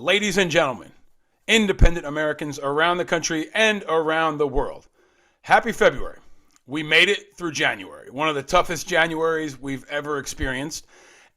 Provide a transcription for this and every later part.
Ladies and gentlemen, independent Americans around the country and around the world, happy February. We made it through January, one of the toughest Januaries we've ever experienced.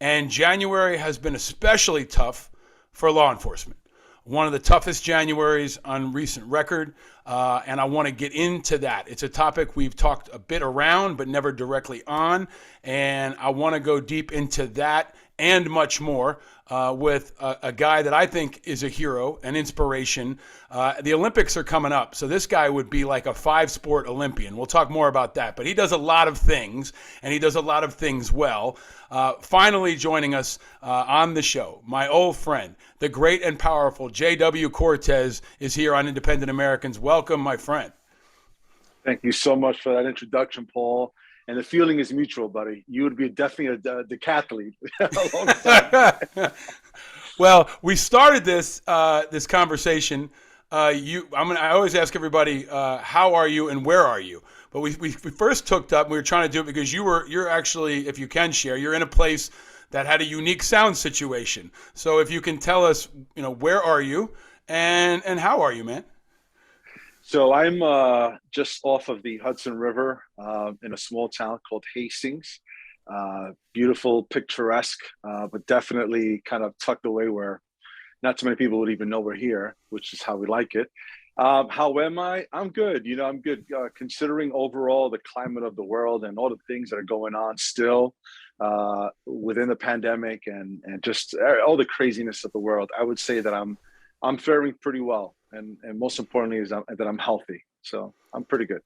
And January has been especially tough for law enforcement. One of the toughest Januaries on recent record, and I want to get into that. It's a topic we've talked a bit around, but never directly on, and I want to go deep into that and much more with a guy that I think is a hero, an inspiration. The Olympics are coming up, so this guy would be like a five-sport Olympian. We'll talk more about that, but he does a lot of things, and he does a lot of things well. Finally joining us on the show, my old friend, the great and powerful J.W. Cortez is here on Independent Americans. Welcome, my friend. Thank you so much for that introduction, Paul. And the feeling is mutual, buddy. You would be definitely a decathlete alongside. Well, we started this conversation. I always ask everybody, how are you and where are you? But we first hooked up. And we were trying to do it because you're actually, if you can share, you're in a place that had a unique sound situation. So if you can tell us, where are you and how are you, man? So I'm just off of the Hudson River in a small town called Hastings. Beautiful, picturesque, but definitely kind of tucked away where not too many people would even know we're here, which is how we like it. How am I? I'm good. I'm good considering overall the climate of the world and all the things that are going on still within the pandemic and just all the craziness of the world. I would say that I'm faring pretty well. And most importantly is that I'm healthy. So I'm pretty good.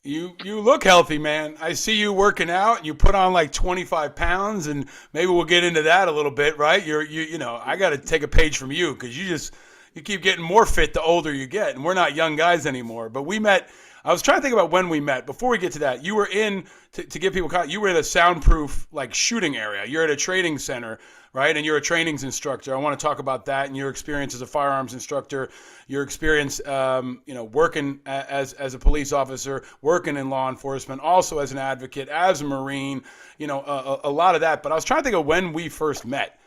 You look healthy, man. I see you working out. You put on like 25 pounds, and maybe we'll get into that a little bit, right? I got to take a page from you because you keep getting more fit the older you get, and we're not young guys anymore. But we met. I was trying to think about when we met. Before we get to that, you were to give people you were in a soundproof like shooting area. You're at a training center, right? And you're a trainings instructor. I want to talk about that and your experience as a firearms instructor, your experience, working as a police officer, working in law enforcement, also as an advocate, as a Marine, a lot of that. But I was trying to think of when we first met.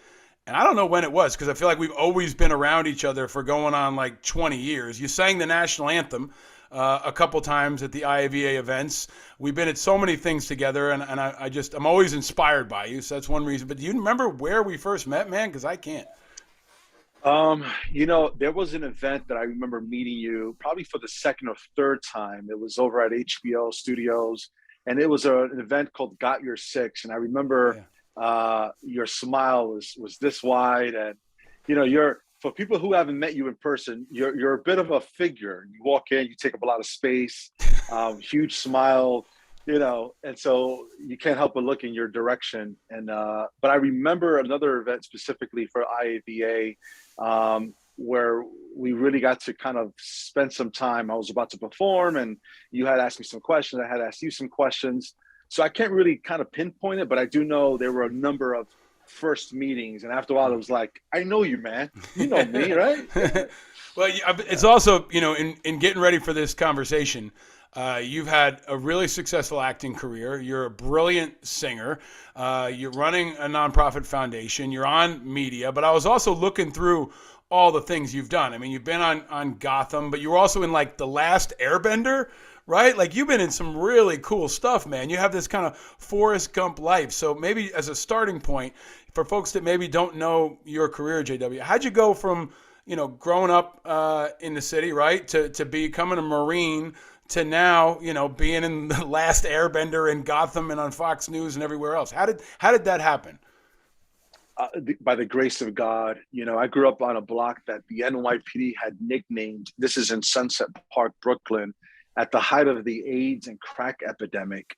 And I don't know when it was because I feel like we've always been around each other for going on like 20 years. You sang the national anthem a couple times at the IAVA events. We've been at so many things together, and I'm always inspired by you. So that's one reason. But do you remember where we first met, man? Because I can't. There was an event that I remember meeting you probably for the second or third time. It was over at HBO Studios, and it was an event called Got Your Six. And I remember your smile was this wide, and you're for people who haven't met you in person, you're a bit of a figure. You walk in, you take up a lot of space, huge smile, and so you can't help but look in your direction. And but I remember another event specifically for IAVA where we really got to kind of spend some time. I was about to perform, and you had asked me some questions. I had asked you some questions. So I can't really kind of pinpoint it, but I do know there were a number of first meetings, and after a while it was like, I know you, man. You know me, right? Well, it's also, in getting ready for this conversation, you've had a really successful acting career. You're a brilliant singer. You're running a nonprofit foundation. You're on media. But I was also looking through all the things you've done. I mean, you've been on Gotham, but you were also in like The Last Airbender, right? Like you've been in some really cool stuff, man. You have this kind of Forrest Gump life. So maybe as a starting point, for folks that maybe don't know your career, JW, how'd you go from, growing up in the city, right, to becoming a Marine to now, being in The Last Airbender in Gotham and on Fox News and everywhere else? How did that happen? By the grace of God, I grew up on a block that the NYPD had nicknamed. This is in Sunset Park, Brooklyn. At the height of the AIDS and crack epidemic,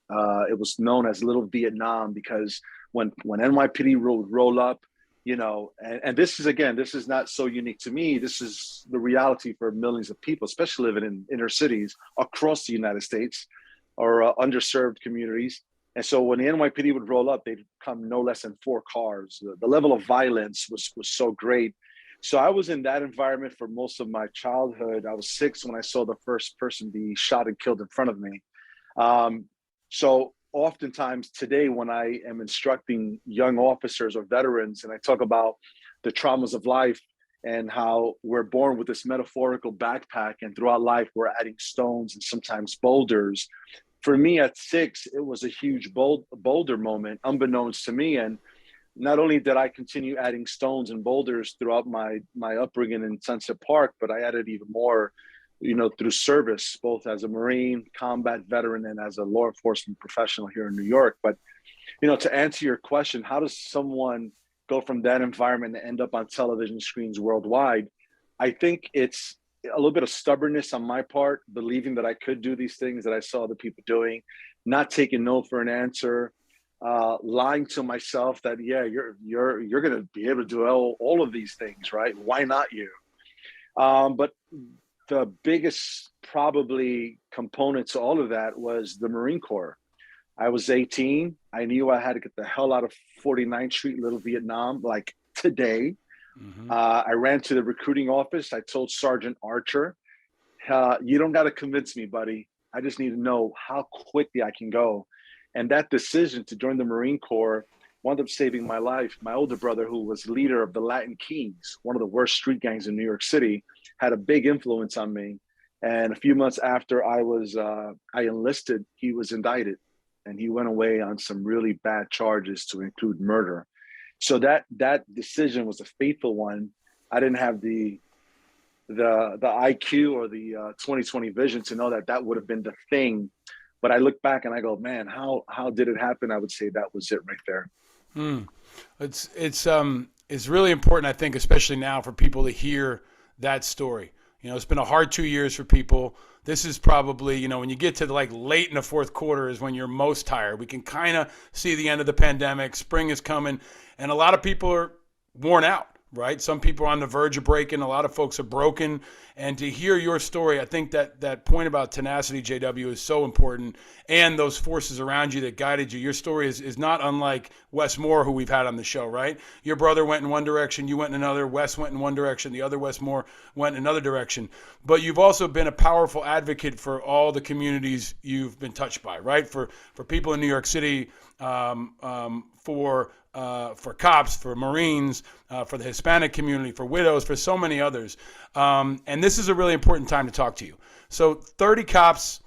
it was known as Little Vietnam because when NYPD would roll up, and this is not so unique to me. This is the reality for millions of people, especially living in inner cities across the United States or underserved communities. And so when the NYPD would roll up, they'd come no less than 4 cars. The level of violence was so great. So I was in that environment for most of my childhood. I was 6 when I saw the first person be shot and killed in front of me. So oftentimes today, when I am instructing young officers or veterans, and I talk about the traumas of life, and how we're born with this metaphorical backpack, and throughout life we're adding stones and sometimes boulders. For me at 6, it was a huge boulder moment, unbeknownst to me. And not only did I continue adding stones and boulders throughout my upbringing in Sunset Park, but I added even more, through service, both as a Marine, combat veteran, and as a law enforcement professional here in New York. But, to answer your question, how does someone go from that environment to end up on television screens worldwide? I think it's a little bit of stubbornness on my part, believing that I could do these things that I saw other people doing, not taking no for an answer, lying to myself that, yeah, you're going to be able to do all of these things, right? Why not you? But the biggest probably component to all of that was the Marine Corps. I was 18. I knew I had to get the hell out of 49th Street, Little Vietnam, like today. Mm-hmm. I ran to the recruiting office. I told Sergeant Archer, you don't got to convince me, buddy. I just need to know how quickly I can go. And that decision to join the Marine Corps wound up saving my life. My older brother, who was leader of the Latin Kings, one of the worst street gangs in New York City, had a big influence on me. And a few months after I enlisted, he was indicted, and he went away on some really bad charges, to include murder. So that decision was a fateful one. I didn't have the IQ or the 2020 vision to know that would have been the thing. But I look back and I go, man, how did it happen? I would say that was it right there. It's really important, I think, especially now, for people to hear that story. It's been a hard 2 years for people. This is probably, when you get to like late in the fourth quarter is when you're most tired. We can kind of see the end of the pandemic. Spring is coming, and a lot of people are worn out, right? Some people are on the verge of breaking. A lot of folks are broken. And to hear your story, I think that point about tenacity, JW, is so important, and those forces around you that guided you. Your story is not unlike Wes Moore, who we've had on the show, right? Your brother went in one direction, you went in another, Wes went in one direction, the other Wes Moore went in another direction. But you've also been a powerful advocate for all the communities you've been touched by, right? For people in New York City, for cops, for Marines, for the Hispanic community, for widows, for so many others. And this is a really important time to talk to you. So 30 cops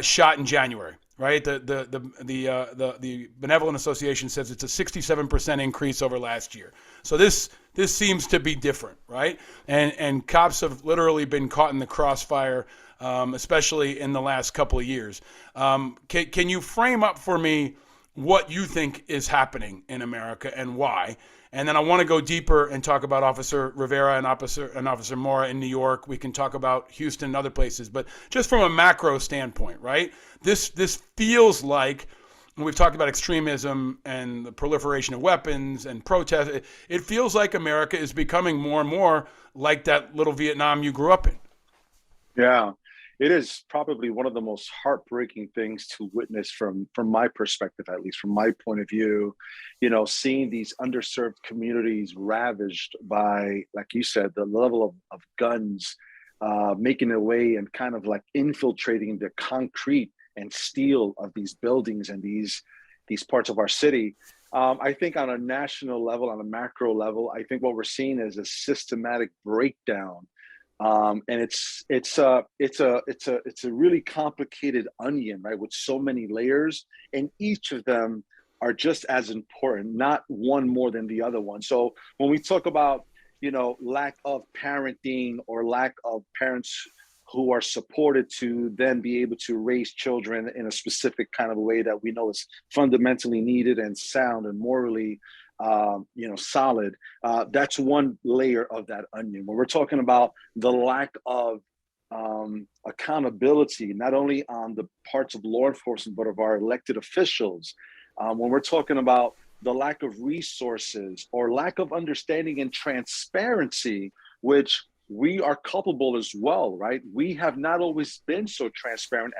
shot in January, right? The Benevolent Association says it's a 67% increase over last year. So this seems to be different, right? And cops have literally been caught in the crossfire, especially in the last couple of years. Can you frame up for me what you think is happening in America and why? And then I want to go deeper and talk about Officer Rivera and Officer Mora in New York. We can talk about Houston and other places, but just from a macro standpoint, right? This feels like, when we've talked about extremism and the proliferation of weapons and protests, it feels like America is becoming more and more like that little Vietnam you grew up in. Yeah. It is probably one of the most heartbreaking things to witness from my perspective, at least from my point of view, seeing these underserved communities ravaged by, like you said, the level of guns making their way and kind of like infiltrating the concrete and steel of these buildings and these parts of our city. I think on a national level, on a macro level, I think what we're seeing is a systematic breakdown. And it's a really complicated onion, right? With so many layers, and each of them are just as important, not one more than the other one. So when we talk about, lack of parenting or lack of parents who are supported to then be able to raise children in a specific kind of a way that we know is fundamentally needed and sound and morally solid. That's one layer of that onion. When we're talking about the lack of accountability, not only on the parts of law enforcement, but of our elected officials, when we're talking about the lack of resources or lack of understanding and transparency, which we are culpable as well, right? We have not always been so transparent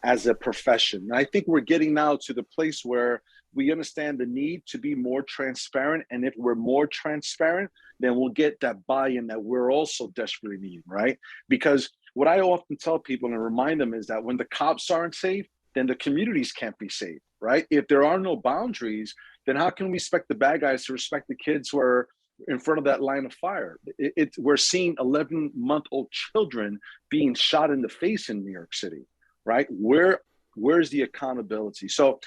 as a profession. And I think we're getting now to the place where we understand the need to be more transparent. And if we're more transparent, then we'll get that buy-in that we're also desperately needing, right? Because what I often tell people and remind them is that when the cops aren't safe, then the communities can't be safe, right? If there are no boundaries, then how can we expect the bad guys to respect the kids who are in front of that line of fire. We're seeing 11-month-old children being shot in the face in New York City, right? Where's the accountability? So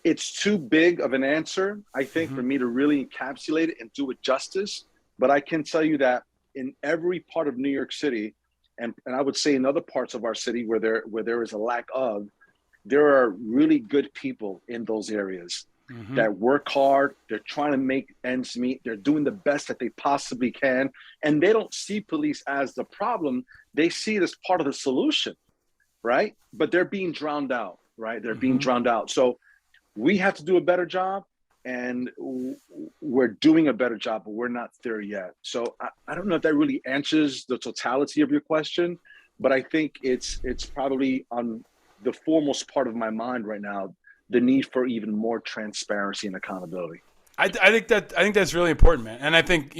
it's too big of an answer, I think, for me to really encapsulate it and do it justice. But I can tell you that in every part of New York City, and I would say in other parts of our city where there is a lack of, there are really good people in those areas that work hard. They're trying to make ends meet. They're doing the best that they possibly can. And they don't see police as the problem. They see it as part of the solution, right? But they're being drowned out, right? They're being drowned out. So we have to do a better job, and we're doing a better job, but we're not there yet. So I don't know if that really answers the totality of your question, but I think it's probably on the foremost part of my mind right now, the need for even more transparency and accountability. I think that's really important, man. And I think,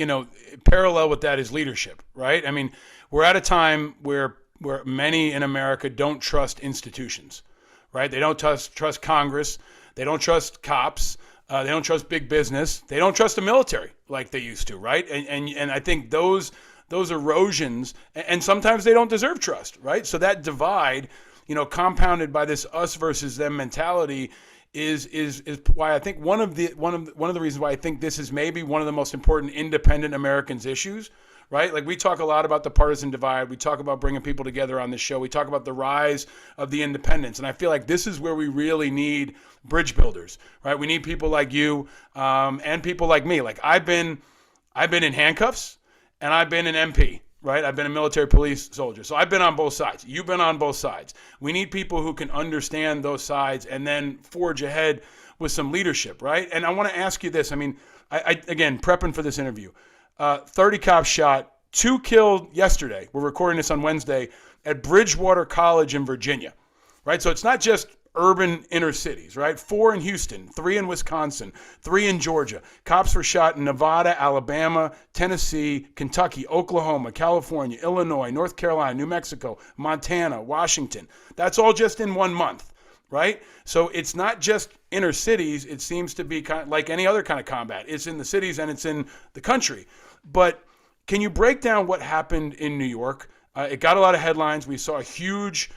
parallel with that is leadership, right? I mean, we're at a time where many in America don't trust institutions, right? They don't trust Congress. They don't trust cops. They don't trust big business. They don't trust the military like they used to, right? And I think those erosions, and sometimes they don't deserve trust, right? So that divide, compounded by this us versus them mentality, is why I think one of the reasons why I think this is maybe one of the most important independent Americans issues, right? Like, we talk a lot about the partisan divide. We talk about bringing people together on this show. We talk about the rise of the independents. And I feel like this is where we really need bridge builders, right? We need people like you and people like me. Like, I've been in handcuffs and I've been an MP, right? I've been a military police soldier. So I've been on both sides. You've been on both sides. We need people who can understand those sides and then forge ahead with some leadership, right? And I want to ask you this. I mean, I again, prepping for this interview, 30 cops shot, 2 killed yesterday. We're recording this on Wednesday at Bridgewater College in Virginia, right? So it's not just urban inner cities, right? 4 in Houston, 3 in Wisconsin, 3 in Georgia. Cops were shot in Nevada, Alabama, Tennessee, Kentucky, Oklahoma, California, Illinois, North Carolina, New Mexico, Montana, Washington. That's all just in 1 month, right? So it's not just inner cities. It seems to be kind of like any other kind of combat. It's in the cities and it's in the country. But can you break down what happened in New York? It got a lot of headlines. We saw a huge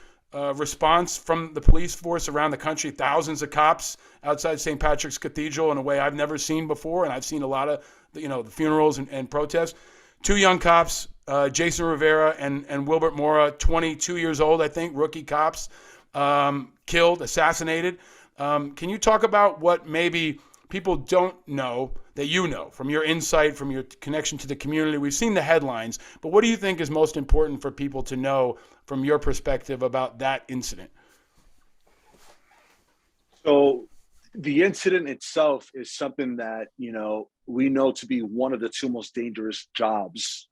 response from the police force around the country, thousands of cops outside St. Patrick's Cathedral in a way I've never seen before, and I've seen a lot of the funerals and protests. 2 young cops, Jason Rivera and Wilbert Mora, 22 years old, I think, rookie cops, killed, assassinated. Can you talk about what maybe people don't know that you know from your insight, from your connection to the community? We've seen the headlines, but what do you think is most important for people to know from your perspective about that incident? So the incident itself is something that, we know to be one of the 2 most dangerous jobs,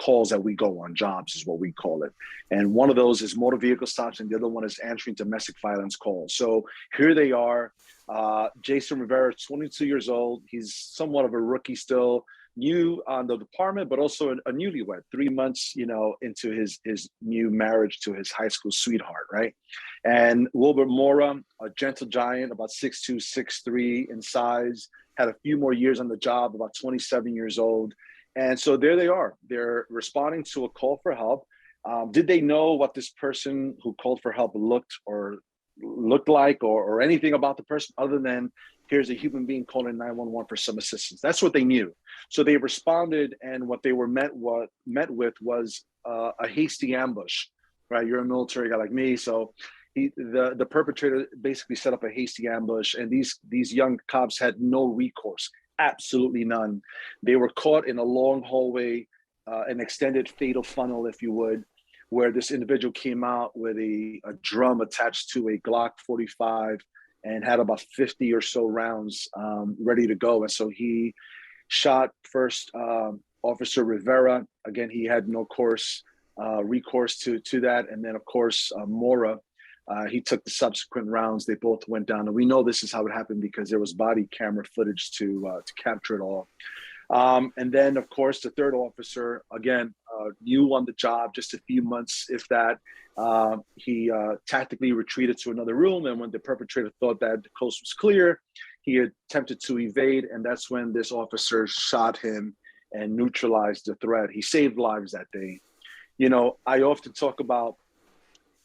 calls that we go on. Jobs is what we call it. And one of those is motor vehicle stops, and the other one is answering domestic violence calls. So here they are. Jason Rivera, 22 years old. He's somewhat of a rookie still, new on the department, but also a newlywed, 3 months, into his new marriage to his high school sweetheart, right? And Wilbert Mora, a gentle giant, about 6'2", 6'3" in size, had a few more years on the job, about 27 years old. And so there they are. They're responding to a call for help. Did they know what this person who called for help looked like or anything about the person other than here's a human being calling 911 for some assistance? That's what they knew. So they responded, and what they were met with was a hasty ambush, right? You're a military guy like me, so the perpetrator basically set up a hasty ambush, and these young cops had no recourse, absolutely none. They were caught in a long hallway, an extended fatal funnel, if you would, where this individual came out with a drum attached to a Glock 45 and had about 50 or so rounds ready to go. And so he shot first Officer Rivera. Again, he had no recourse to that. And then, of course, Mora, he took the subsequent rounds. They both went down. And we know this is how it happened because there was body camera footage to capture it all. And then, of course, the third officer, again, new on the job, just a few months, if that, he tactically retreated to another room. And when the perpetrator thought that the coast was clear, he attempted to evade. And that's when this officer shot him and neutralize the threat. He saved lives that day. You know, I often talk about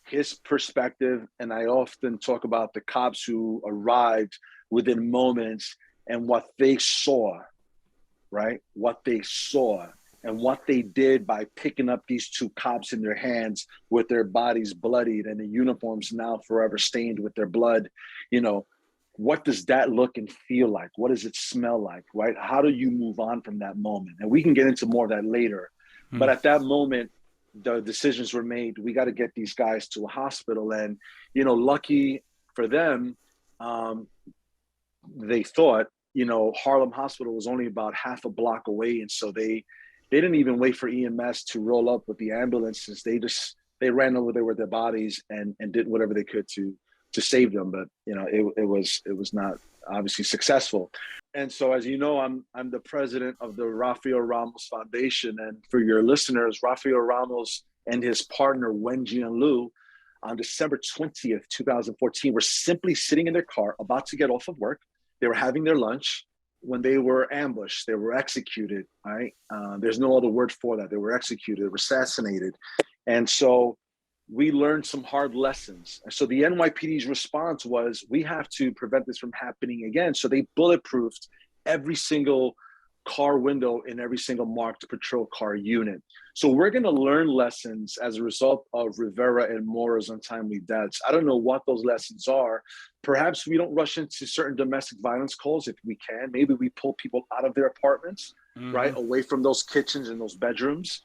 his perspective, and I often talk about the cops who arrived within moments and what they saw, right? What they saw and what they did by picking up these two cops in their hands with their bodies bloodied and the uniforms now forever stained with their blood. You know, what does that look and feel like? What does it smell like, right? How do you move on from that moment? And we can get into more of that later. But at that moment, the decisions were made. We got to get these guys to a hospital. And, you know, lucky for them, they thought, you know, Harlem Hospital was only about half a block away. And so they didn't even wait for EMS to roll up with the ambulances. They ran over there with their bodies and did whatever they could to save them. But, you know, it was not obviously successful. And so, as you know, I'm the president of the Rafael Ramos Foundation. And for your listeners, Rafael Ramos and his partner, Wen Jianlu, on December 20th, 2014, were simply sitting in their car about to get off of work. They were having their lunch when they were ambushed. They were executed, right? There's no other word for that. They were executed, were assassinated. And so we learned some hard lessons. And so the NYPD's response was, we have to prevent this from happening again. So they bulletproofed every single car window in every single marked patrol car unit. So we're going to learn lessons as a result of Rivera and Mora's untimely deaths. I don't know what those lessons are. Perhaps we don't rush into certain domestic violence calls if we can. Maybe we pull people out of their apartments, right, away from those kitchens and those bedrooms.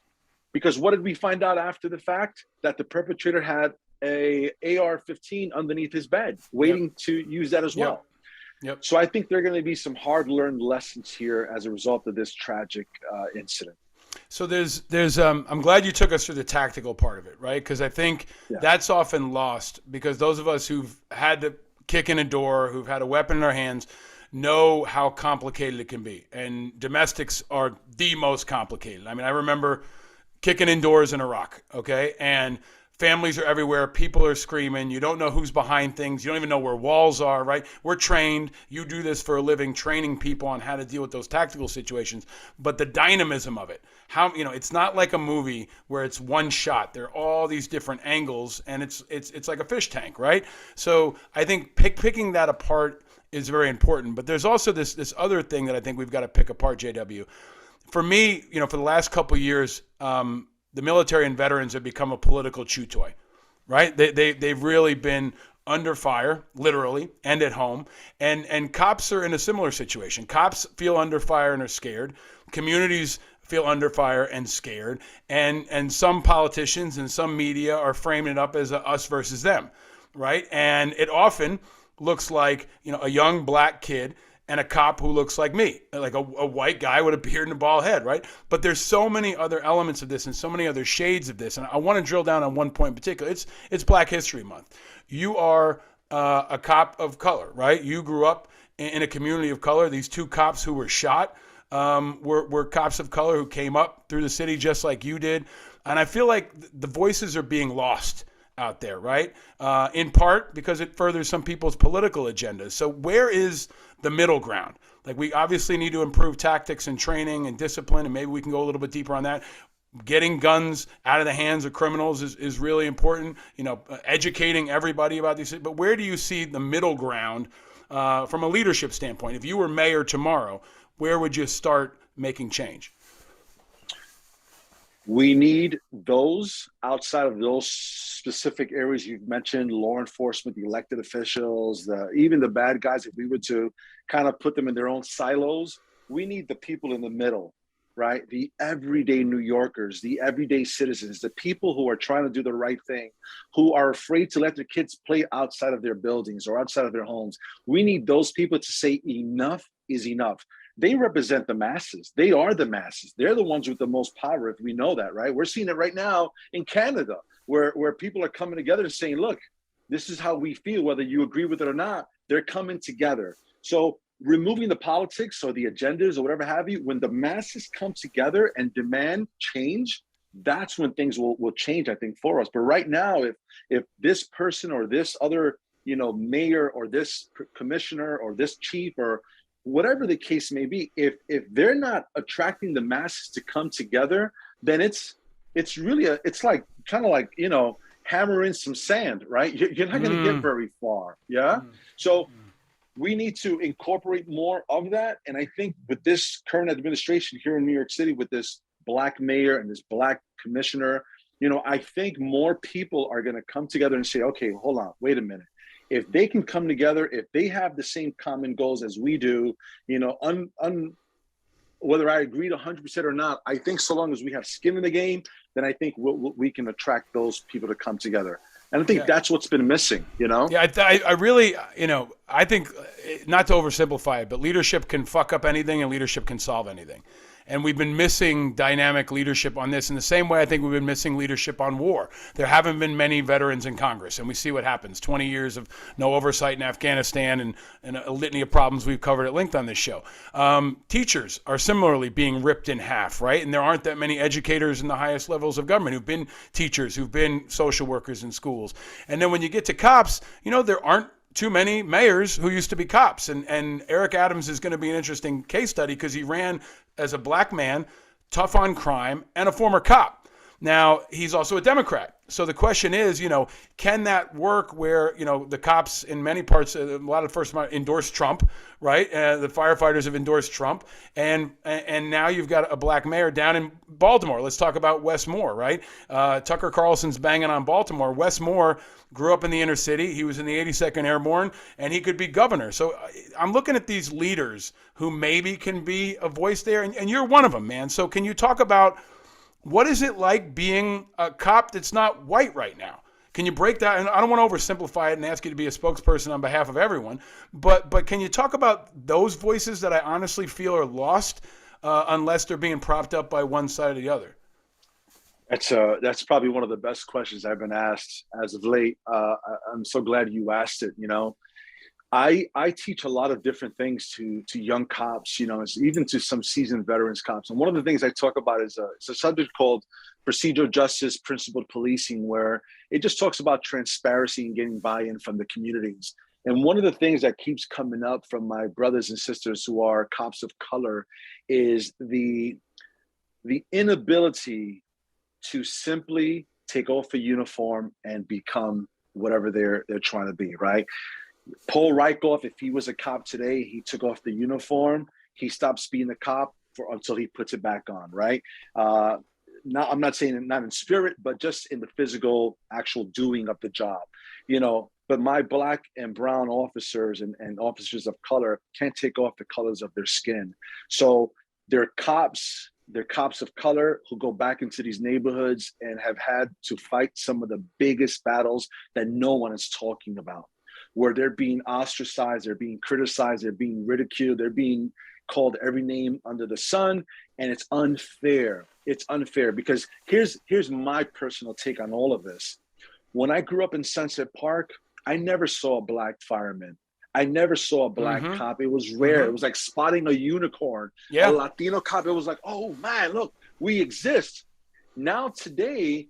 Because what did we find out after the fact? That the perpetrator had a AR-15 underneath his bed, waiting to use that as well. Yep. So I think there are going to be some hard-learned lessons here as a result of this tragic incident. So there's I'm glad you took us through the tactical part of it, right? Because I think that's often lost, because those of us who've had to kick in a door, who've had a weapon in our hands, know how complicated it can be. And domestics are the most complicated. I mean, I remember kicking in doors in Iraq, okay? And families are everywhere. People are screaming. You don't know who's behind things. You don't even know where walls are, right? We're trained. You do this for a living, training people on how to deal with those tactical situations. But the dynamism of it, how, you know, it's not like a movie where it's one shot. There are all these different angles, and it's like a fish tank, right? So I think picking that apart is very important. But there's also this other thing that I think we've got to pick apart, JW. For me, you know, for the last couple of years, the military and veterans have become a political chew toy, right? They've really been under fire, literally, and at home. And cops are in a similar situation. Cops feel under fire and are scared. Communities feel under fire and scared. And some politicians and some media are framing it up as a us versus them, right? And it often looks like, you know, a young black kid and a cop who looks like me, like a white guy with a beard and a bald head, right? But there's so many other elements of this and so many other shades of this. And I want to drill down on one point in particular. It's Black History Month. You are a cop of color, right? You grew up in a community of color. These two cops who were shot were cops of color who came up through the city just like you did. And I feel like the voices are being lost out there, right? In part because it furthers some people's political agendas. So where is the middle ground? Like, we obviously need to improve tactics and training and discipline, and maybe we can go a little bit deeper on that. Getting guns out of the hands of criminals is really important. You know, educating everybody about these. But where do you see the middle ground from a leadership standpoint? If you were mayor tomorrow, where would you start making change? We need those outside of those specific areas you've mentioned, law enforcement, the elected officials, even the bad guys. If we were to kind of put them in their own silos, we need the people in the middle, right? The everyday New Yorkers, the everyday citizens, the people who are trying to do the right thing, who are afraid to let their kids play outside of their buildings or outside of their homes. We need those people to say enough is enough. They represent the masses. They are the masses. They're the ones with the most power, if we know that, right? We're seeing it right now in Canada, where people are coming together and saying, look, this is how we feel, whether you agree with it or not. They're coming together. So removing the politics or the agendas or whatever have you, when the masses come together and demand change, that's when things will change, I think, for us. But right now, if this person or this other, you know, mayor or this commissioner or this chief or whatever the case may be, if they're not attracting the masses to come together, then it's really it's like kind of like, hammer in some sand, right? You're not going to get very far. Yeah. So we need to incorporate more of that. And I think with this current administration here in New York City, with this Black mayor and this Black commissioner, I think more people are going to come together and say, okay, hold on, wait a minute. If they can come together, if they have the same common goals as we do, whether I agree to 100% or not, I think so long as we have skin in the game, then I think we can attract those people to come together. And I think that's what's been missing, Yeah, I really, I think, not to oversimplify it, but leadership can fuck up anything and leadership can solve anything. And we've been missing dynamic leadership on this in the same way I think we've been missing leadership on war. There haven't been many veterans in Congress, and we see what happens. 20 years of no oversight in Afghanistan and a litany of problems we've covered at length on this show. Teachers are similarly being ripped in half, right? And there aren't that many educators in the highest levels of government who've been teachers, who've been social workers in schools. And then when you get to cops, there aren't too many mayors who used to be cops. And Eric Adams is going to be an interesting case study because he ran as a Black man, tough on crime, and a former cop. Now, he's also a Democrat. So the question is, can that work where, the cops in many parts, a lot of First Amendment endorse Trump, right? The firefighters have endorsed Trump. And now you've got a Black mayor down in Baltimore. Let's talk about Wes Moore, right? Tucker Carlson's banging on Baltimore. Wes Moore grew up in the inner city. He was in the 82nd Airborne, and he could be governor. So I'm looking at these leaders who maybe can be a voice there, and you're one of them, man. So can you talk about what is it like being a cop that's not white right now? Can you break that? And I don't want to oversimplify it and ask you to be a spokesperson on behalf of everyone, but can you talk about those voices that I honestly feel are lost unless they're being propped up by one side or the other? That's probably one of the best questions I've been asked as of late. I'm so glad you asked it. I teach a lot of different things to young cops, even to some seasoned veterans cops. And one of the things I talk about is it's a subject called procedural justice, principled policing, where it just talks about transparency and getting buy-in from the communities. And one of the things that keeps coming up from my brothers and sisters who are cops of color is the inability to simply take off a uniform and become whatever they're trying to be, right? Paul Rykoff, if he was a cop today, he took off the uniform, he stops being a cop until he puts it back on, right? I'm not saying not in spirit, but just in the physical, actual doing of the job, But my Black and brown officers and officers of color can't take off the colors of their skin. So they're cops of color who go back into these neighborhoods and have had to fight some of the biggest battles that no one is talking about, where they're being ostracized, they're being criticized, they're being ridiculed, they're being called every name under the sun, and it's unfair. It's unfair because here's my personal take on all of this. When I grew up in Sunset Park, I never saw a Black fireman. I never saw a Black cop. It was rare. It was like spotting a unicorn. A Latino cop, it was like, oh man, look, we exist. Now today,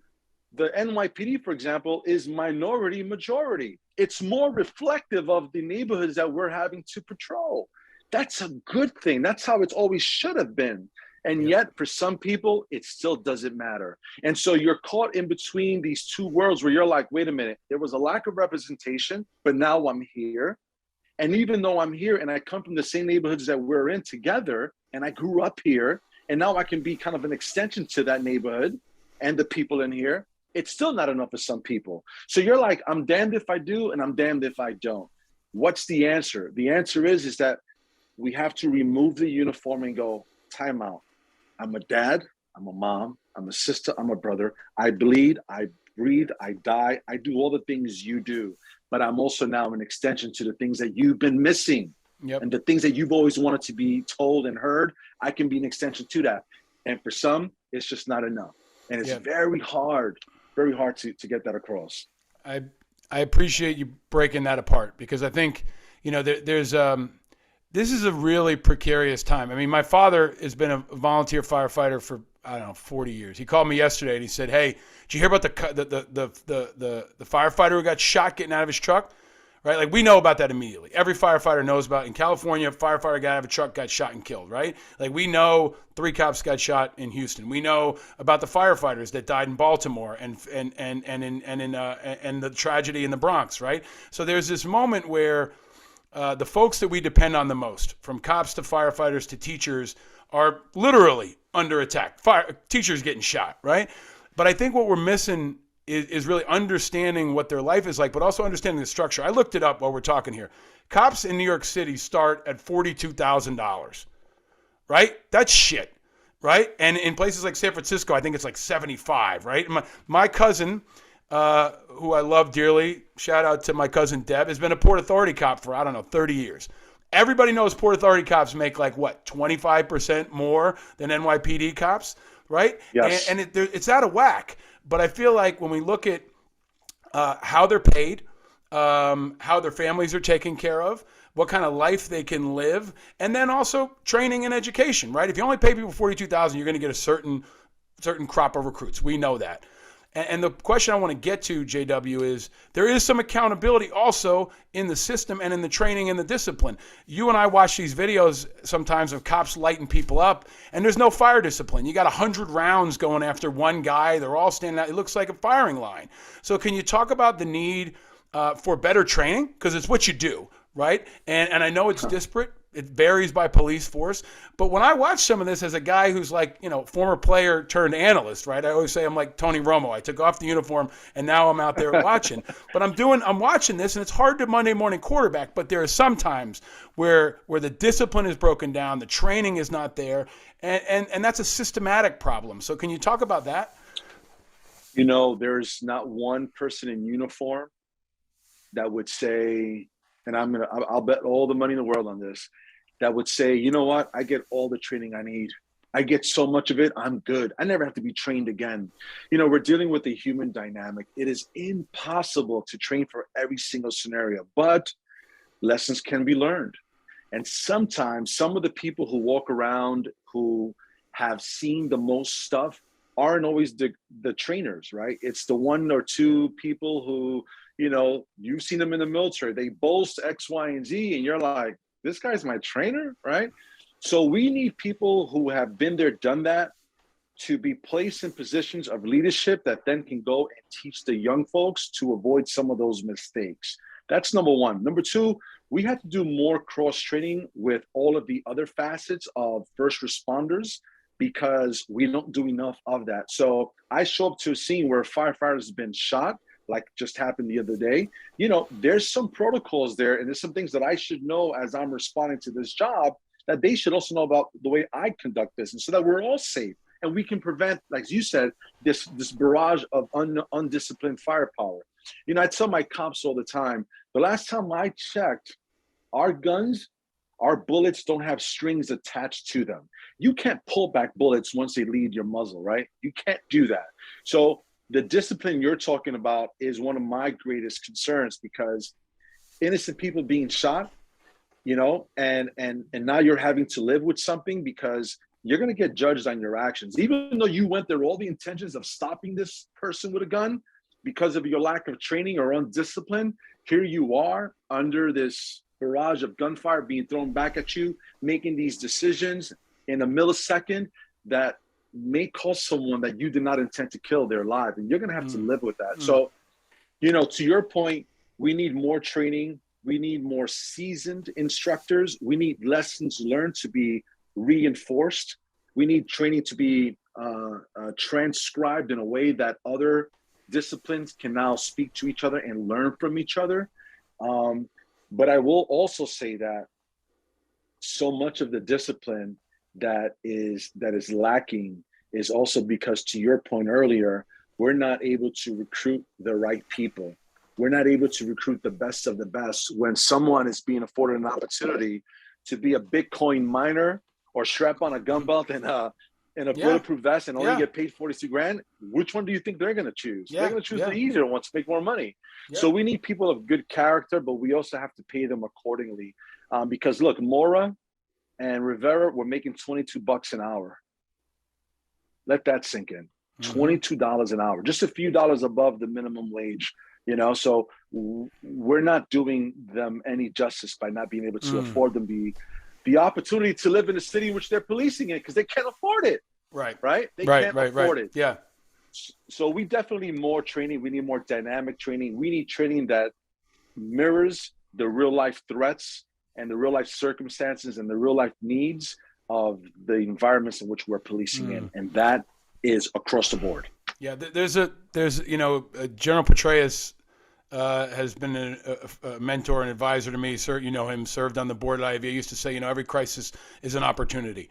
the NYPD, for example, is minority majority. It's more reflective of the neighborhoods that we're having to patrol. That's a good thing. That's how it's always should have been. And yet, for some people, it still doesn't matter. And so you're caught in between these two worlds where you're like, wait a minute, there was a lack of representation, but now I'm here. And even though I'm here and I come from the same neighborhoods that we're in together, and I grew up here, and now I can be kind of an extension to that neighborhood and the people in here, it's still not enough for some people. So you're like, I'm damned if I do, and I'm damned if I don't. What's the answer? The answer is that we have to remove the uniform and go, time out. I'm a dad, I'm a mom, I'm a sister, I'm a brother. I bleed, I breathe, I die. I do all the things you do. But I'm also now an extension to the things that you've been missing. And the things that you've always wanted to be told and heard, I can be an extension to that. And for some, it's just not enough. And it's very hard to get that across. I appreciate you breaking that apart because I think, there's this is a really precarious time. I mean, my father has been a volunteer firefighter for, 40 years. He called me yesterday and he said, hey, did you hear about the firefighter who got shot getting out of his truck? right? Like we know about that immediately. Every firefighter knows about it. In California, a firefighter got out of a truck, got shot and killed, right? Like we know 3 cops got shot in Houston. We know about the firefighters that died in Baltimore and the tragedy in the Bronx, right? So there's this moment where the folks that we depend on the most, from cops to firefighters to teachers, are literally under attack. Teachers getting shot, right? But I think what we're missing is really understanding what their life is like, but also understanding the structure. I looked it up while we're talking here. Cops in New York City start at $42,000, right? That's shit, right? And in places like San Francisco, I think it's like 75, right? My cousin, who I love dearly, shout out to my cousin Deb, has been a Port Authority cop for, 30 years. Everybody knows Port Authority cops make like, 25% more than NYPD cops, right? Yes. And it's out of whack. But I feel like when we look at how they're paid, how their families are taken care of, what kind of life they can live, and then also training and education, right? If you only pay people $42,000, you're going to get a certain crop of recruits. We know that. And the question I want to get to, JW, is there is some accountability also in the system and in the training and the discipline. You and I watch these videos sometimes of cops lighting people up, and there's no fire discipline. You got 100 rounds going after one guy. They're all standing out. It looks like a firing line. So can you talk about the need for better training? Because it's what you do, right? And I know it's disparate. It varies by police force. But when I watch some of this as a guy who's like, former player turned analyst, right? I always say I'm like Tony Romo. I took off the uniform and now I'm out there watching. But I'm watching this, and it's hard to Monday morning quarterback, but there are some times where the discipline is broken down, the training is not there, and that's a systematic problem. So can you talk about that? There's not one person in uniform that would say, and I'll bet all the money in the world on this, that would say, you know what, I get all the training I need. I get so much of it, I'm good. I never have to be trained again. We're dealing with a human dynamic. It is impossible to train for every single scenario, but lessons can be learned. And sometimes some of the people who walk around who have seen the most stuff aren't always the trainers, right? It's the 1 or 2 people who, you've seen them in the military. They boast X, Y, and Z, and you're like, this guy's my trainer, right? So we need people who have been there, done that, to be placed in positions of leadership that then can go and teach the young folks to avoid some of those mistakes. That's number one. Number two, we have to do more cross-training with all of the other facets of first responders, because we don't do enough of that. So I show up to a scene where a firefighter has been shot, like just happened the other day. There's some protocols there, and there's some things that I should know as I'm responding to this job that they should also know about the way I conduct business, so that we're all safe and we can prevent, like you said, this barrage of undisciplined firepower. I tell my cops all the time, the last time I checked, our guns, our bullets don't have strings attached to them. You can't pull back bullets once they leave your muzzle, right? You can't do that. So the discipline you're talking about is one of my greatest concerns, because innocent people being shot, and now you're having to live with something because you're going to get judged on your actions. Even though you went there all the intentions of stopping this person with a gun, because of your lack of training or undiscipline, here you are under this barrage of gunfire being thrown back at you, making these decisions in a millisecond that may cost someone that you did not intend to kill their life. And you're going to have to live with that. So, to your point, we need more training. We need more seasoned instructors. We need lessons learned to be reinforced. We need training to be transcribed in a way that other disciplines can now speak to each other and learn from each other. But I will also say that so much of the discipline that is lacking is also because, to your point earlier, we're not able to recruit the right people. We're not able to recruit the best of the best when someone is being afforded an opportunity to be a Bitcoin miner or strap on a gun belt and a bulletproof vest and only get paid 42 grand. Which one do you think they're going to choose? They're going to choose the easier one to make more money. So we need people of good character, but we also have to pay them accordingly. Because look, Mora and Rivera were making $22 an hour. Let that sink in. $22 an hour, just a few dollars above the minimum wage So we're not doing them any justice by not being able to afford them the opportunity to live in a city in which they're policing it because they can't afford it. Right. Right? They Right. can't Right. Right. afford it. Yeah. So we definitely need more training. We need more dynamic training. We need training that mirrors the real life threats and the real life circumstances and the real life needs of the environments in which we're policing in. And that is across the board. Yeah. There's General Petraeus has been a mentor and advisor to me. Sir, you know him, served on the board at IAV. Used to say, every crisis is an opportunity.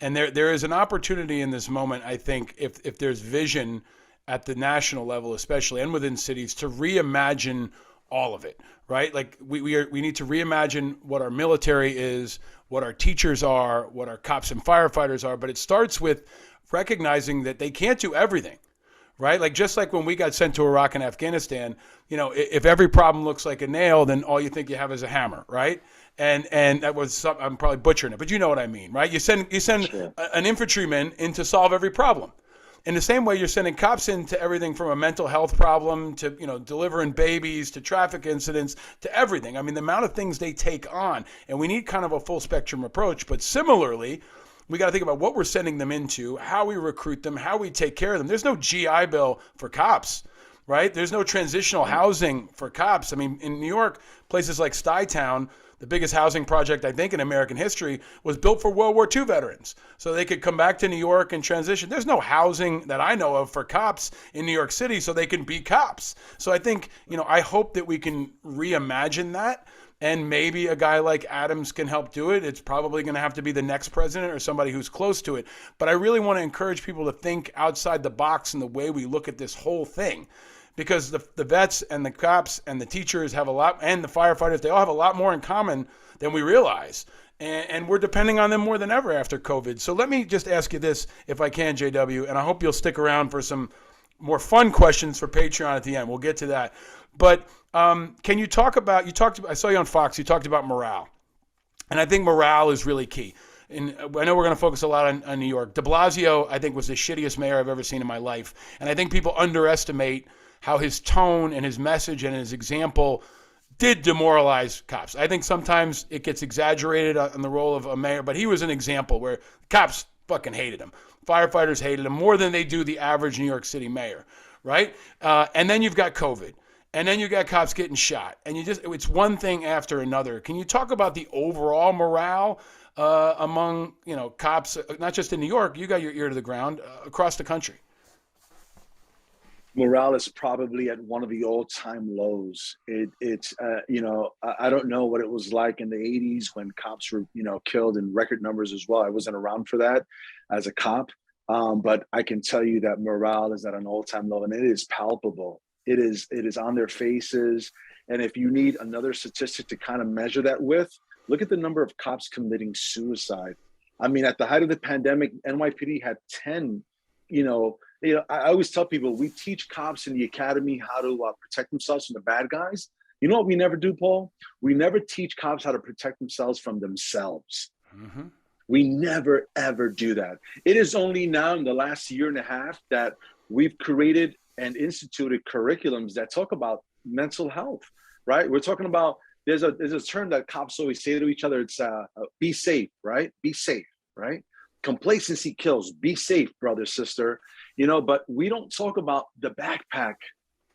And there is an opportunity in this moment, I think, if there's vision at the national level, especially, and within cities, to reimagine all of it, right? Like we need to reimagine what our military is, what our teachers are, what our cops and firefighters are. But it starts with recognizing that they can't do everything, right? Like just like when we got sent to Iraq and Afghanistan, if every problem looks like a nail, then all you think you have is a hammer, right? And that was I'm probably butchering it, but you know what I mean, right? You send Sure. an infantryman in to solve every problem. In the same way, you're sending cops into everything from a mental health problem to delivering babies to traffic incidents to everything. I mean, the amount of things they take on, and we need kind of a full spectrum approach. But similarly, we got to think about what we're sending them into, how we recruit them, how we take care of them. There's no GI Bill for cops, right? There's no transitional housing for cops. I mean, in New York, places like Stuytown, the biggest housing project, I think, in American history, was built for World War II veterans so they could come back to New York and transition. There's no housing that I know of for cops in New York City so they can be cops. So I think, I hope that we can reimagine that. And maybe a guy like Adams can help do it. It's probably going to have to be the next president or somebody who's close to it. But I really want to encourage people to think outside the box in the way we look at this whole thing. Because the vets and the cops and the teachers have a lot, and the firefighters, they all have a lot more in common than we realize. And we're depending on them more than ever after COVID. So let me just ask you this, if I can, JW, and I hope you'll stick around for some more fun questions for Patreon at the end. We'll get to that. But can you talk about, I saw you on Fox, you talked about morale. And I think morale is really key. And I know we're going to focus a lot on New York. De Blasio, I think, was the shittiest mayor I've ever seen in my life. And I think people underestimate how his tone and his message and his example did demoralize cops. I think sometimes it gets exaggerated on the role of a mayor, but he was an example where cops fucking hated him. Firefighters hated him more than they do the average New York City mayor, right? And then you've got COVID. And then you got cops getting shot. And it's one thing after another. Can you talk about the overall morale among, cops, not just in New York, you got your ear to the ground, across the country? Morale is probably at one of the all-time lows. I don't know what it was like in the 80s when cops were, killed in record numbers as well. I wasn't around for that as a cop. But I can tell you that morale is at an all-time low, and it is palpable. It is on their faces. And if you need another statistic to kind of measure that with, look at the number of cops committing suicide. I mean, at the height of the pandemic, NYPD had 10, I always tell people we teach cops in the academy how to protect themselves from the bad guys. You know what we never do, Paul? We never teach cops how to protect themselves from themselves. Mm-hmm. We never, ever do that. It is only now in the last year and a half that we've created and instituted curriculums that talk about mental health, right? We're talking about, there's a term that cops always say to each other. It's be safe, right? Be safe, right? Complacency kills. Be safe, brother, sister. But we don't talk about the backpack.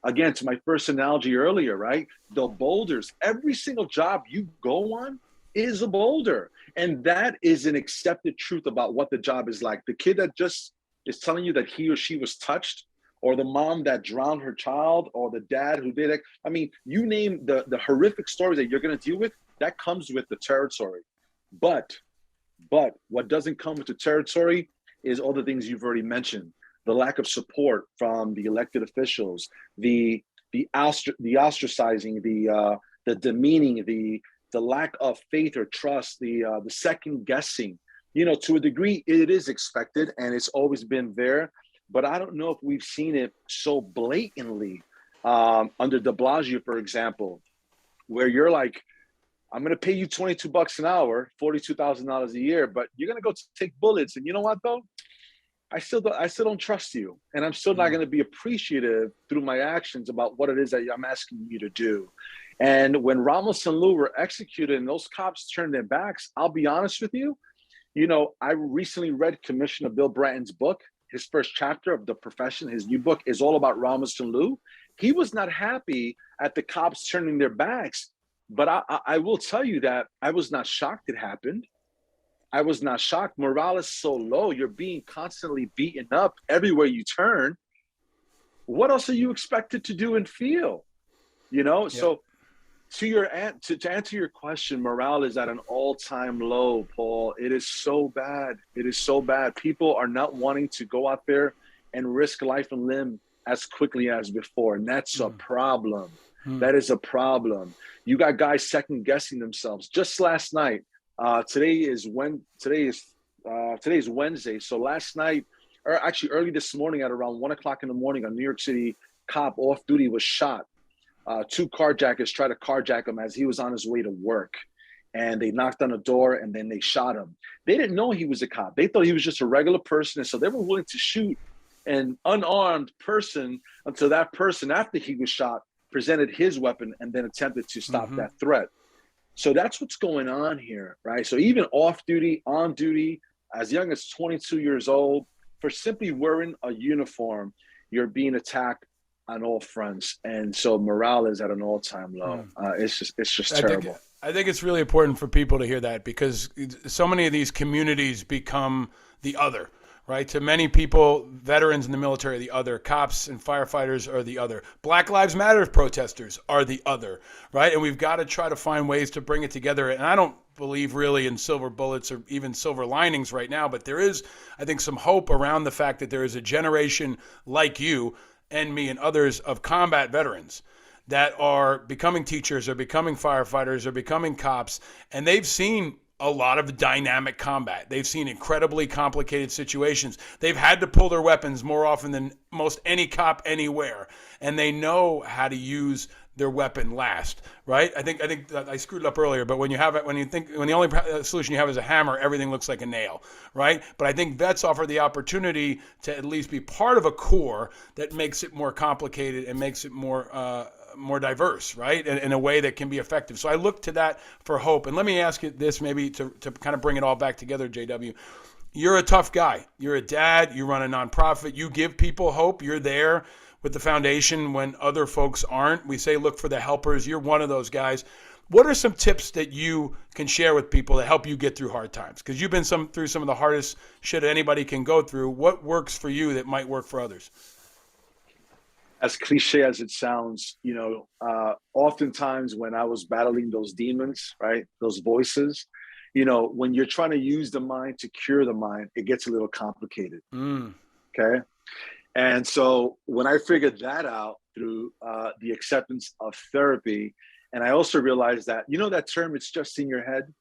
Again, to my first analogy earlier, right? The boulders. Every single job you go on is a boulder. And that is an accepted truth about what the job is like. The kid that just is telling you that he or she was touched, or the mom that drowned her child, or the dad who did it. I mean, you name the horrific stories that you're going to deal with, that comes with the territory. But what doesn't come with the territory is all the things you've already mentioned. The lack of support from the elected officials, the ostracizing, the demeaning, the lack of faith or trust, the second guessing. To a degree, it is expected and it's always been there. But I don't know if we've seen it so blatantly under de Blasio, for example, where you're like, I'm going to pay you $22 an hour, $42,000 a year, but you're going to go take bullets. And you know what, though? I still don't trust you, and I'm still not going to be appreciative through my actions about what it is that I'm asking you to do. And when Ramos and Lou were executed and those cops turned their backs, I'll be honest with you. You know, I recently read Commissioner Bill Bratton's book. His first chapter of The Profession, his new book, is all about Ramos and Lou. He was not happy at the cops turning their backs, but I will tell you that I was not shocked it happened. I was not shocked. Morale is so low. You're being constantly beaten up everywhere you turn. What else are you expected to do and feel? You know, so to answer your question, morale is at an all-time low, Paul. It is so bad. It is so bad. People are not wanting to go out there and risk life and limb as quickly as before, and that's a problem. That is a problem. You got guys second guessing themselves. Just last night, today is Wednesday. So last night, or actually early this morning at around 1 o'clock in the morning, a New York City cop off duty was shot. Two carjackers tried to carjack him as he was on his way to work, and they knocked on the door and then they shot him. They didn't know he was a cop. They thought he was just a regular person, and so they were willing to shoot an unarmed person until that person, after he was shot, presented his weapon and then attempted to stop that threat. So that's what's going on here, right? So even off duty, on duty, as young as 22 years old, for simply wearing a uniform, you're being attacked on all fronts. And so morale is at an all-time low. It's just terrible. I think it's really important for people to hear that, because so many of these communities become the other. Right? To many people, veterans in the military are the other. Cops and firefighters are the other. Black Lives Matter protesters are the other. Right? And we've got to try to find ways to bring it together. And I don't believe really in silver bullets or even silver linings right now, but there is, I think, some hope around the fact that there is a generation like you and me and others of combat veterans that are becoming teachers or becoming firefighters or becoming cops, and they've seen a lot of dynamic combat. They've seen incredibly complicated situations. They've had to pull their weapons more often than most any cop anywhere, and they know how to use their weapon last, right? I think I screwed it up earlier, but when the only solution you have is a hammer, everything looks like a nail, right? But I think vets offer the opportunity to at least be part of a corps that makes it more complicated and makes it more diverse, right? In a way that can be effective. So I look to that for hope. And let me ask you this, maybe to kind of bring it all back together, JW. You're a tough guy. You're a dad. You run a nonprofit. You give people hope. You're there with the foundation when other folks aren't. We say look for the helpers. You're one of those guys. What are some tips that you can share with people that help you get through hard times? Because you've been through some of the hardest shit anybody can go through. What works for you that might work for others? As cliche as it sounds, you know, oftentimes when I was battling those demons, right, those voices, you know, when you're trying to use the mind to cure the mind, it gets a little complicated. Okay. And so when I figured that out through the acceptance of therapy, and I also realized that, you know, that term, it's just in your head.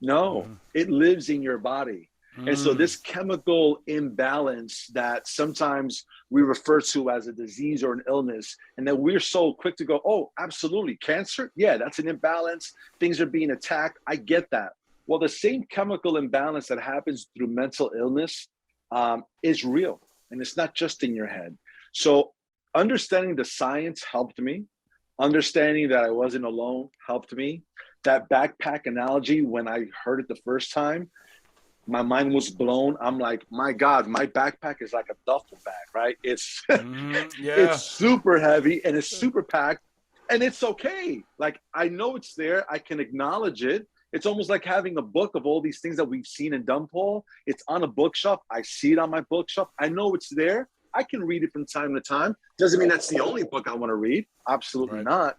No, it lives in your body. And so this chemical imbalance that sometimes we refer to as a disease or an illness, and that we're so quick to go, oh, absolutely, cancer? Yeah, that's an imbalance. Things are being attacked. I get that. Well, the same chemical imbalance that happens through mental illness is real, and it's not just in your head. So understanding the science helped me. Understanding that I wasn't alone helped me. That backpack analogy, when I heard it the first time, my mind was blown. I'm like, my God, my backpack is like a duffel bag, right? It's it's super heavy and it's super packed, and it's okay. Like, I know it's there. I can acknowledge it. It's almost like having a book of all these things that we've seen in Paul. It's on a bookshelf. I see it on my bookshelf. I know it's there. I can read it from time to time. Doesn't mean that's the only book I want to read. Absolutely not.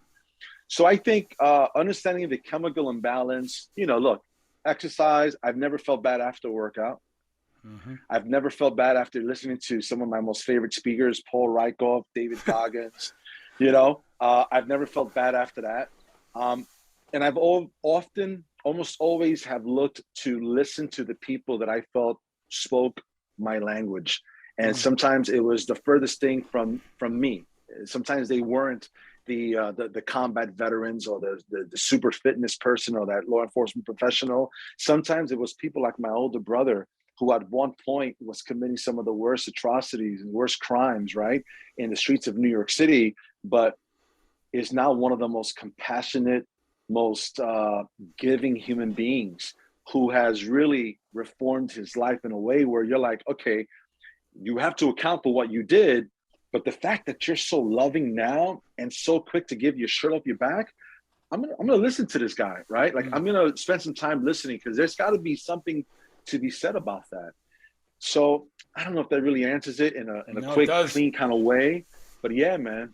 So I think understanding the chemical imbalance, you know, look, exercise. I've never felt bad after a workout. I've never felt bad after listening to some of my most favorite speakers, Paul Rykoff, David Goggins. You know, I've never felt bad after that. And I've almost always have looked to listen to the people that I felt spoke my language. And sometimes it was the furthest thing from me. Sometimes they weren't the combat veterans or the super fitness person or that law enforcement professional. Sometimes it was people like my older brother who at one point was committing some of the worst atrocities and worst crimes, right, in the streets of New York City, but is now one of the most compassionate, most giving human beings, who has really reformed his life in a way where you're like, okay, you have to account for what you did, but the fact that you're so loving now and so quick to give your shirt off your back, I'm gonna listen to this guy, right? Like, I'm gonna spend some time listening, because there's got to be something to be said about that. So I don't know if that really answers it in a quick, clean kind of way, but yeah, man.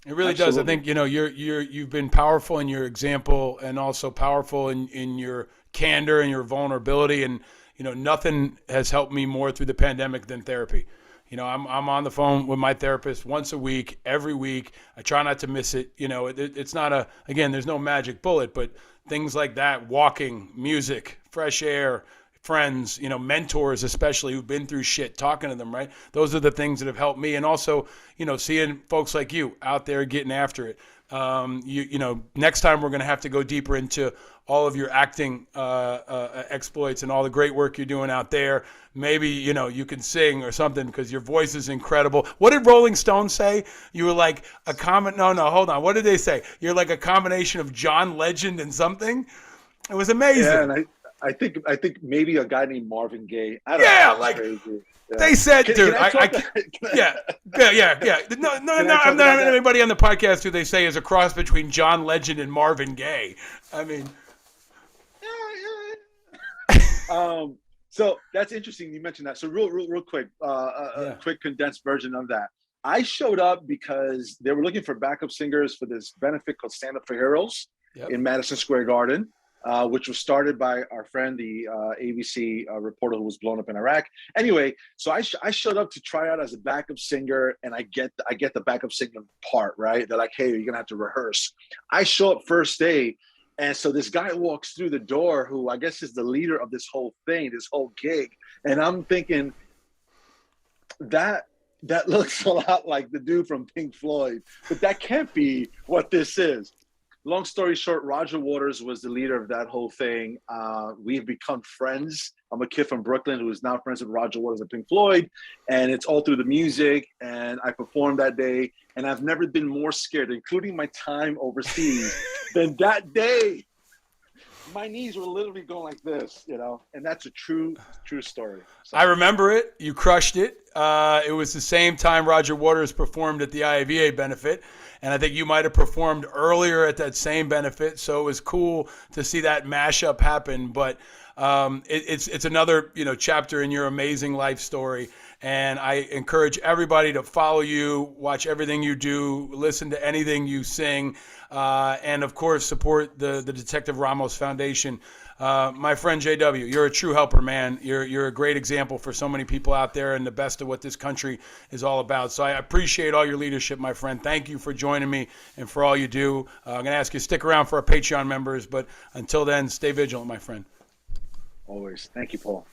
It really does. I think, you've been powerful in your example, and also powerful in your candor and your vulnerability. And, nothing has helped me more through the pandemic than therapy. I'm on the phone with my therapist once a week, every week. I try not to miss it. It's not there's no magic bullet, but things like that, walking, music, fresh air, friends, mentors, especially who've been through shit, talking to them, right? Those are the things that have helped me. And also, seeing folks like you out there getting after it. Next time we're going to have to go deeper into all of your acting exploits and all the great work you're doing out there. Maybe, you can sing or something, because your voice is incredible. What did Rolling Stone say? You were like no, hold on. What did they say? You're like a combination of John Legend and something. It was amazing. Yeah, and I think maybe a guy named Marvin Gaye. I don't know. Like, crazy. Yeah. They said, dude, yeah. No, I'm not anybody on the podcast who they say is a cross between John Legend and Marvin Gaye. I mean, so that's interesting. You mentioned that. So real quick, a quick condensed version of that. I showed up because they were looking for backup singers for this benefit called Stand Up for Heroes in Madison Square Garden. Which was started by our friend, the ABC reporter who was blown up in Iraq. Anyway, so I showed up to try out as a backup singer, and I get the backup singer part, right? They're like, hey, you're gonna have to rehearse. I show up first day, and so this guy walks through the door, who I guess is the leader of this whole thing, this whole gig, and I'm thinking that looks a lot like the dude from Pink Floyd, but that can't be what this is. Long story short, Roger Waters was the leader of that whole thing. We've become friends. I'm a kid from Brooklyn who is now friends with Roger Waters and Pink Floyd, and it's all through the music. And I performed that day, and I've never been more scared, including my time overseas, than that day. My knees were literally going like this, and that's a true story. So. I remember it. You crushed it. It was the same time Roger Waters performed at the IAVA benefit, and I think you might have performed earlier at that same benefit. So it was cool to see that mashup happen. But it's another chapter in your amazing life story. And I encourage everybody to follow you, watch everything you do, listen to anything you sing, and of course support the Detective Ramos Foundation. My friend JW, you're a true helper, man. You're a great example for so many people out there, and the best of what this country is all about. So I appreciate all your leadership, my friend. Thank you for joining me and for all you do. I'm going to ask you to stick around for our Patreon members, but until then, stay vigilant, my friend. Always. Thank you, Paul.